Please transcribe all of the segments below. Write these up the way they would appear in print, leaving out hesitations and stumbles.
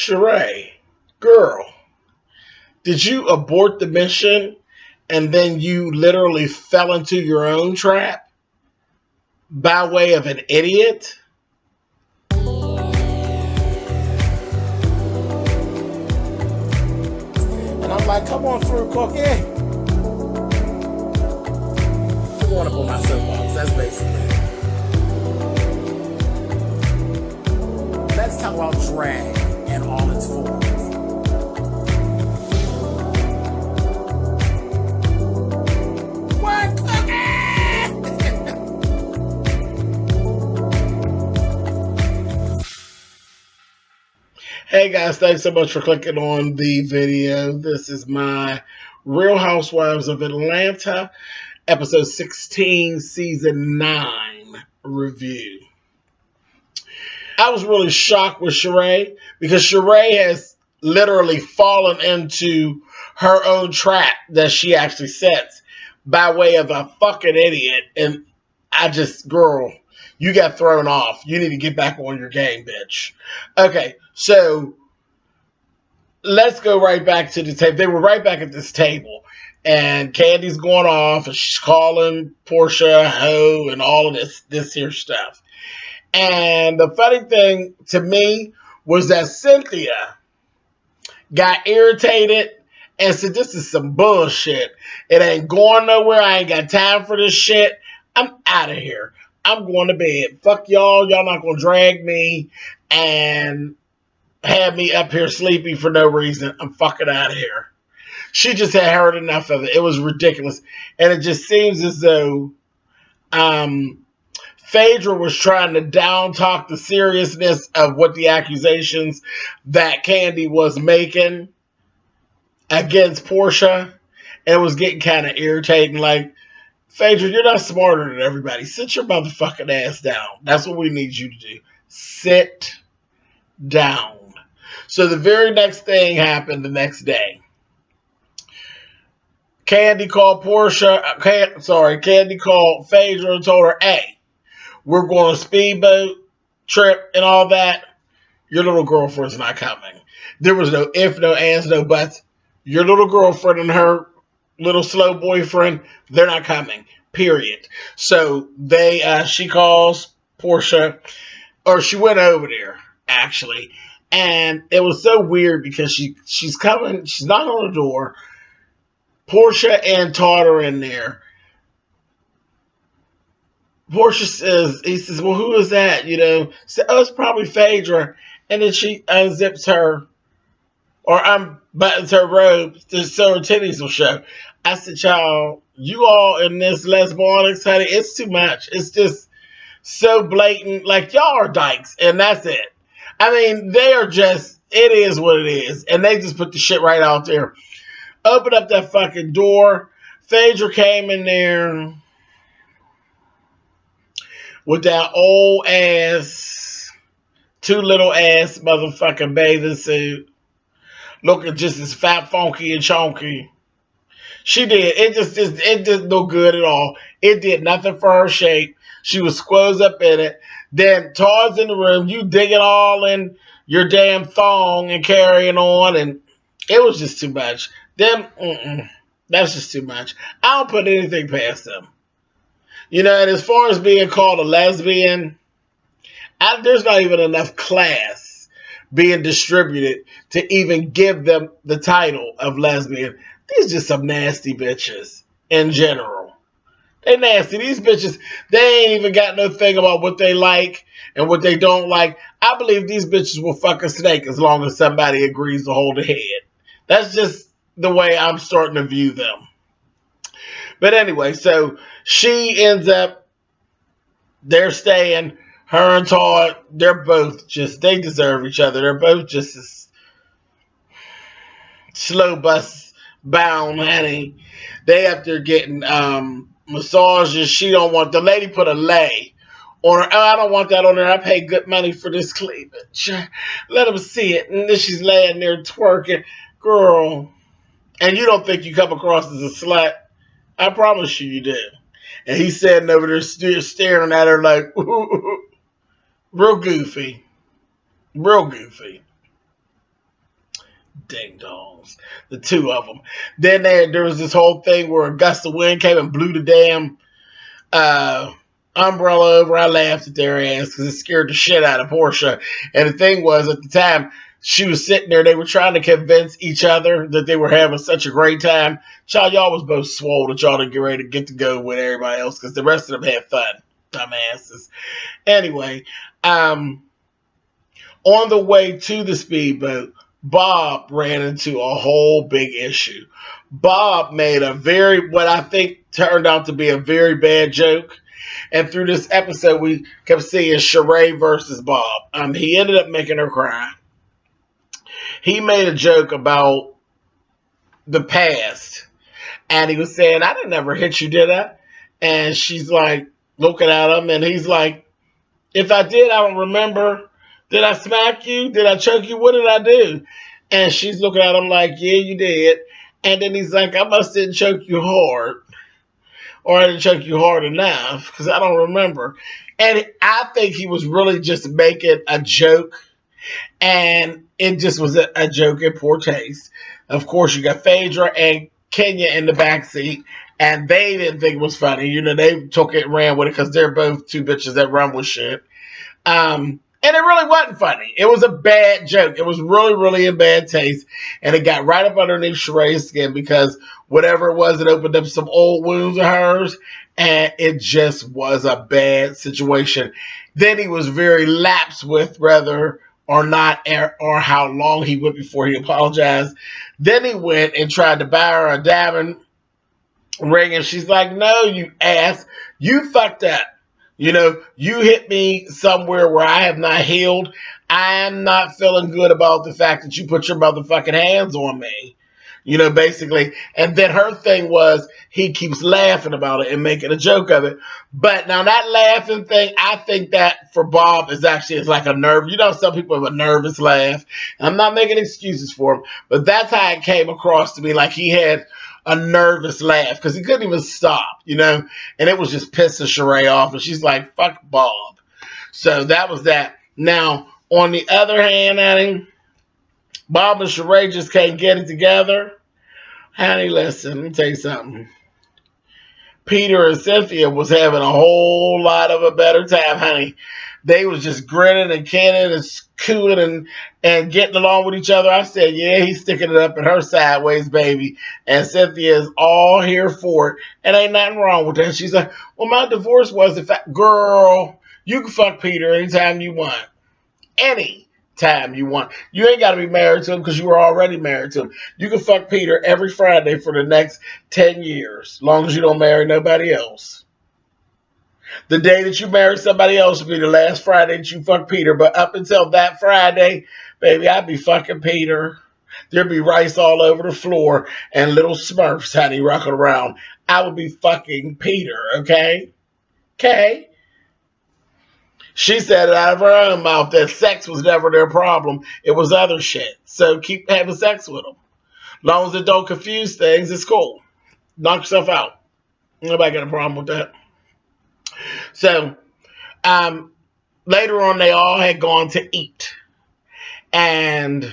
Shereé, girl, did you abort the mission and then you literally fell into your own trap by way of an idiot? And I'm like, come on through, Cookie. I want to pull my soapbox. That's basically it. Let's talk about drag in all its forms. What, Cookie? Hey guys, thanks so much for clicking on the video. This is my Real Housewives of Atlanta, episode 16, season 9 review. I was really shocked with Shereé because Shereé has literally fallen into her own trap that she actually sets by way of a fucking idiot. And girl, you got thrown off. You need to get back on your game, bitch. Okay, so let's go right back to the table. They were right back at this table. And Candy's going off, and she's calling Porsha a hoe and all of this here stuff. And the funny thing to me was that Cynthia got irritated and said, this is some bullshit. It ain't going nowhere. I ain't got time for this shit. I'm out of here. I'm going to bed. Fuck y'all. Y'all not going to drag me and have me up here sleepy for no reason. I'm fucking out of here. She just had heard enough of it. It was ridiculous. And it just seems as though Phaedra was trying to down talk the seriousness of what the accusations that Candy was making against Porsha. And it was getting kind of irritating. Like, Phaedra, you're not smarter than everybody. Sit your motherfucking ass down. That's what we need you to do. Sit down. So the very next thing happened the next day. Candy called Candy called Phaedra and told her, hey, we're going on a speedboat trip and all that. Your little girlfriend's not coming. There was no if, no ands, no buts. Your little girlfriend and her little slow boyfriend, they're not coming. Period. So she calls Porsha, or she went over there, actually. And it was so weird because she's coming, she's knocking on the door. Porsha and Todd are in there. Porsha says, well, who is that? You know, so, oh, it's probably Phaedra. And then she unzips her, or unbuttons her robe so her titties will show. I said, y'all, you all in this lesbianics, honey, it's too much. It's just so blatant. Like, y'all are dykes, and that's it. I mean, they are just, it is what it is. And they just put the shit right out there. Open up that fucking door. Phaedra came in there with that old ass, too little ass motherfucking bathing suit. Looking just as fat, funky, and chunky. She did. It just no good at all. It did nothing for her shape. She was squoze up in it. Then Todd's in the room. You digging all in your damn thong and carrying on. And it was just too much. That's just too much. I don't put anything past them. You know, and as far as being called a lesbian, there's not even enough class being distributed to even give them the title of lesbian. These just some nasty bitches in general. They nasty. These bitches, they ain't even got no thing about what they like and what they don't like. I believe these bitches will fuck a snake as long as somebody agrees to hold a head. That's just the way I'm starting to view them. But anyway, so she ends up, they're staying, her and Todd, they're both just, they deserve each other. They're both just as slow bus bound, honey. They up there getting massages. She don't want, the lady put a lay on her. Oh, I don't want that on her. I pay good money for this cleavage. Let them see it. And then she's laying there twerking. Girl, and you don't think you come across as a slut? I promise you, you do. And he's sitting over there staring at her like, real goofy. Real goofy. Ding dongs. The two of them. Then there was this whole thing where a gust of wind came and blew the damn umbrella over. I laughed at their ass because it scared the shit out of Porsha. And the thing was, at the time, she was sitting there. They were trying to convince each other that they were having such a great time. Child, y'all was both swole that y'all didn't get ready to get to go with everybody else because the rest of them had fun. Dumbasses. Anyway, on the way to the speedboat, Bob ran into a whole big issue. Bob made what I think turned out to be a very bad joke. And through this episode, we kept seeing Shereé versus Bob. He ended up making her cry. He made a joke about the past. And he was saying, I didn't ever hit you, did I? And she's like, looking at him. And he's like, if I did, I don't remember. Did I smack you? Did I choke you? What did I do? And she's looking at him like, yeah, you did. And then he's like, I must didn't choke you hard. Or I didn't choke you hard enough because I don't remember. And I think he was really just making a joke. And it just was a joke in poor taste. Of course, you got Phaedra and Kenya in the backseat. And they didn't think it was funny. You know, they took it and ran with it because they're both two bitches that run with shit. And it really wasn't funny. It was a bad joke. It was really, really in bad taste. And it got right up underneath Shereé's skin because whatever it was, it opened up some old wounds of hers. And it just was a bad situation. Then he was very lapsed with whether or not, or how long he went before he apologized. Then he went and tried to buy her a diamond ring. And she's like, no, you ass. You fucked up. You know, you hit me somewhere where I have not healed. I am not feeling good about the fact that you put your motherfucking hands on me. You know, basically. And then her thing was he keeps laughing about it and making a joke of it. But now that laughing thing, I think that for Bob is actually like a nerve. You know, some people have a nervous laugh. And I'm not making excuses for him. But that's how it came across to me. Like he had a nervous laugh because he couldn't even stop, you know, and it was just pissing Shereé off. And she's like, fuck Bob. So that was that. Now, on the other hand, honey, Bob and Shereé just can't get it together. Honey, listen, let me tell you something. Peter and Cynthia was having a whole lot of a better time, honey. They was just grinning and canning and cooing and getting along with each other. I said, yeah, he's sticking it up in her sideways, baby. And Cynthia is all here for it. And ain't nothing wrong with that. She's like, well, my divorce was the fact. Girl, you can fuck Peter anytime you want. Anytime you want. You ain't got to be married to him because you were already married to him. You can fuck Peter every Friday for the next 10 years, as long as you don't marry nobody else. The day that you marry somebody else will be the last Friday that you fuck Peter. But up until that Friday, baby, I'd be fucking Peter. There'd be rice all over the floor and little Smurfs, honey, rocking around. I would be fucking Peter, okay? Okay? She said it out of her own mouth that sex was never their problem. It was other shit. So keep having sex with them. As long as it don't confuse things, it's cool. Knock yourself out. Nobody got a problem with that. So, later on, they all had gone to eat. And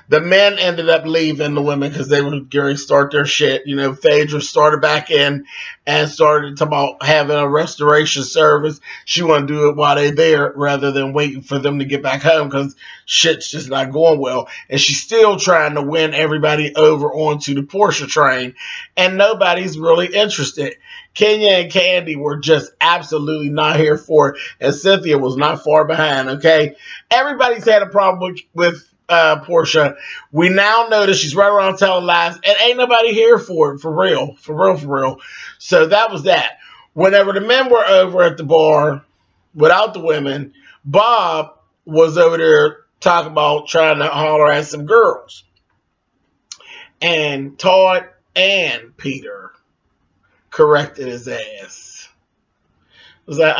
the men ended up leaving the women because they were going to start their shit. You know, Phaedra started back in and started talking about having a restoration service. She wanted to do it while they're there rather than waiting for them to get back home because shit's just not going well. And she's still trying to win everybody over onto the Porsha train. And nobody's really interested. Kenya and Candy were just absolutely not here for it. And Cynthia was not far behind, okay? Everybody's had a problem with Porsha. We now know that she's right around telling lies, and ain't nobody here for it, for real. So that was that. Whenever the men were over at the bar without the women, Bob was over there talking about trying to holler at some girls. And Todd and Peter corrected his ass. It was like,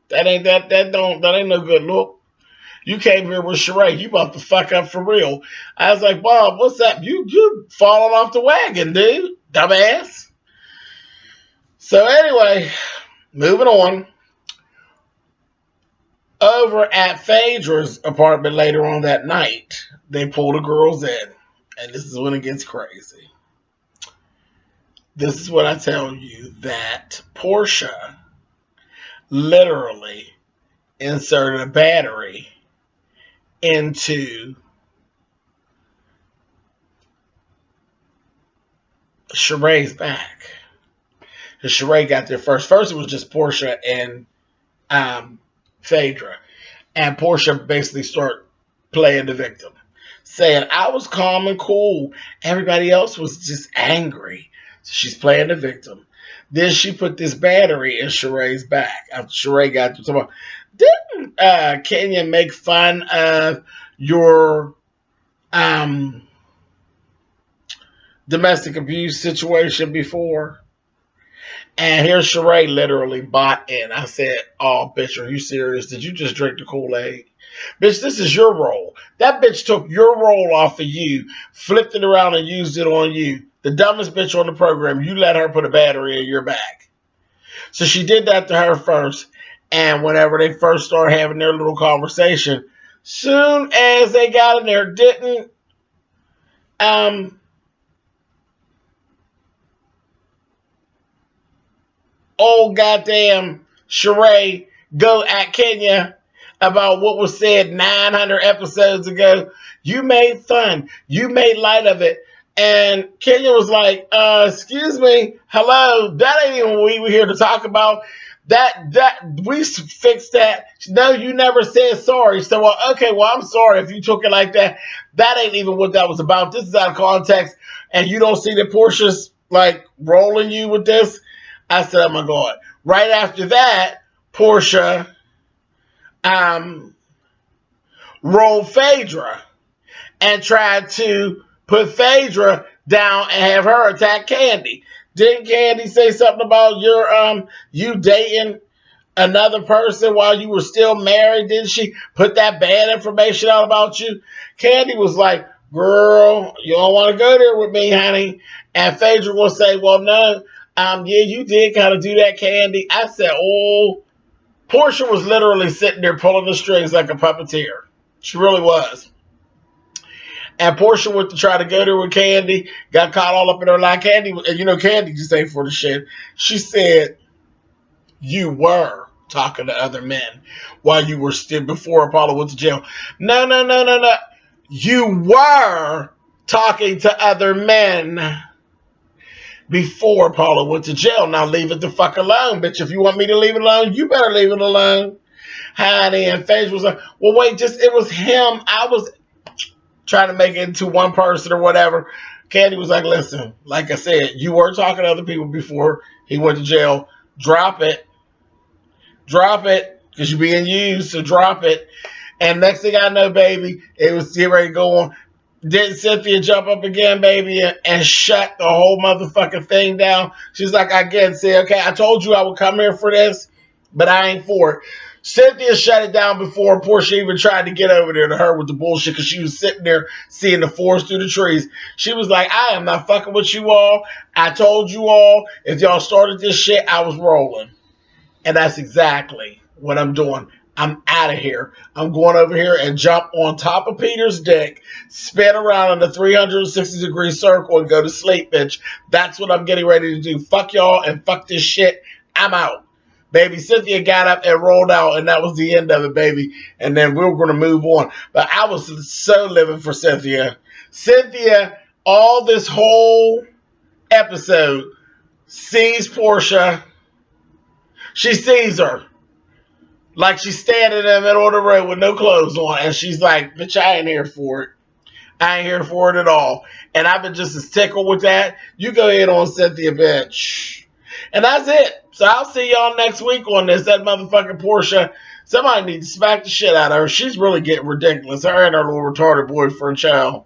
that ain't no good look. You came here with Shereé. You about to fuck up for real. I was like, Bob, what's up? You falling off the wagon, dude. Dumbass. So anyway, moving on. Over at Phaedra's apartment later on that night, they pull the girls in. And this is when it gets crazy. This is what I tell you, that Porsha literally inserted a battery into Sheree's back. Because Shereé got there first. First it was just Porsha and Phaedra. And Porsha basically started playing the victim, saying, I was calm and cool. Everybody else was just angry. So she's playing the victim. Then she put this battery in Sheree's back. After Shereé got to talk about, didn't Kenya make fun of your domestic abuse situation before? And here's Shereé literally bought in. I said, oh, bitch, are you serious? Did you just drink the Kool-Aid? Bitch, this is your role. That bitch took your role off of you, flipped it around and used it on you. The dumbest bitch on the program, you let her put a battery in your back. So she did that to her first. And whenever they first started having their little conversation, soon as they got in there, didn't old goddamn Shereé go at Kenya about what was said 900 episodes ago? You made fun. You made light of it. And Kenya was like, excuse me, hello, that ain't even what we were here to talk about. That we fixed that. No, you never said sorry. So, okay, well, I'm sorry if you took it like that. That ain't even what that was about. This is out of context. And you don't see that Portia's like rolling you with this. I said, oh my God. Right after that, Porsha rolled Phaedra and tried to put Phaedra down and have her attack Candy. Didn't Candy say something about your you dating another person while you were still married? Didn't she put that bad information out about you? Candy was like, girl, you don't want to go there with me, honey. And Phaedra will say, well, no, yeah, you did kind of do that, Candy. I said, oh, Porsha was literally sitting there pulling the strings like a puppeteer. She really was. And Porsha went to try to go there with Candy, got caught all up in her line. Candy, and you know Candy just ain't for the shit. She said, you were talking to other men while you were still, before Apollo went to jail. No. You were talking to other men before Apollo went to jail. Now leave it the fuck alone, bitch. If you want me to leave it alone, you better leave it alone. Honey, and Phaedra was like, well, wait, it was him. I was trying to make it into one person or whatever. Candy was like, listen, like I said, you were talking to other people before he went to jail. Drop it. Drop it, because you're being used, so drop it. And next thing I know, baby, it was getting ready to go on. Didn't Cynthia jump up again, baby, and shut the whole motherfucking thing down? She's like, I get it, say, okay, I told you I would come here for this, but I ain't for it. Cynthia shut it down before Porsha even tried to get over there to her with the bullshit, because she was sitting there seeing the forest through the trees. She was like, I am not fucking with you all. I told you all, if y'all started this shit, I was rolling. And that's exactly what I'm doing. I'm out of here. I'm going over here and jump on top of Peter's dick, spin around in a 360-degree circle, and go to sleep, bitch. That's what I'm getting ready to do. Fuck y'all and fuck this shit. I'm out. Baby, Cynthia got up and rolled out, and that was the end of it, baby. And then we were going to move on. But I was so living for Cynthia. Cynthia, all this whole episode, sees Porsha. She sees her. Like she's standing in the middle of the road with no clothes on. And she's like, bitch, I ain't here for it. I ain't here for it at all. And I've been just as tickled with that. You go ahead on Cynthia, bitch. And that's it. So I'll see y'all next week on this. That motherfucking Porsha. Somebody needs to smack the shit out of her. She's really getting ridiculous. Her and her little retarded boyfriend child.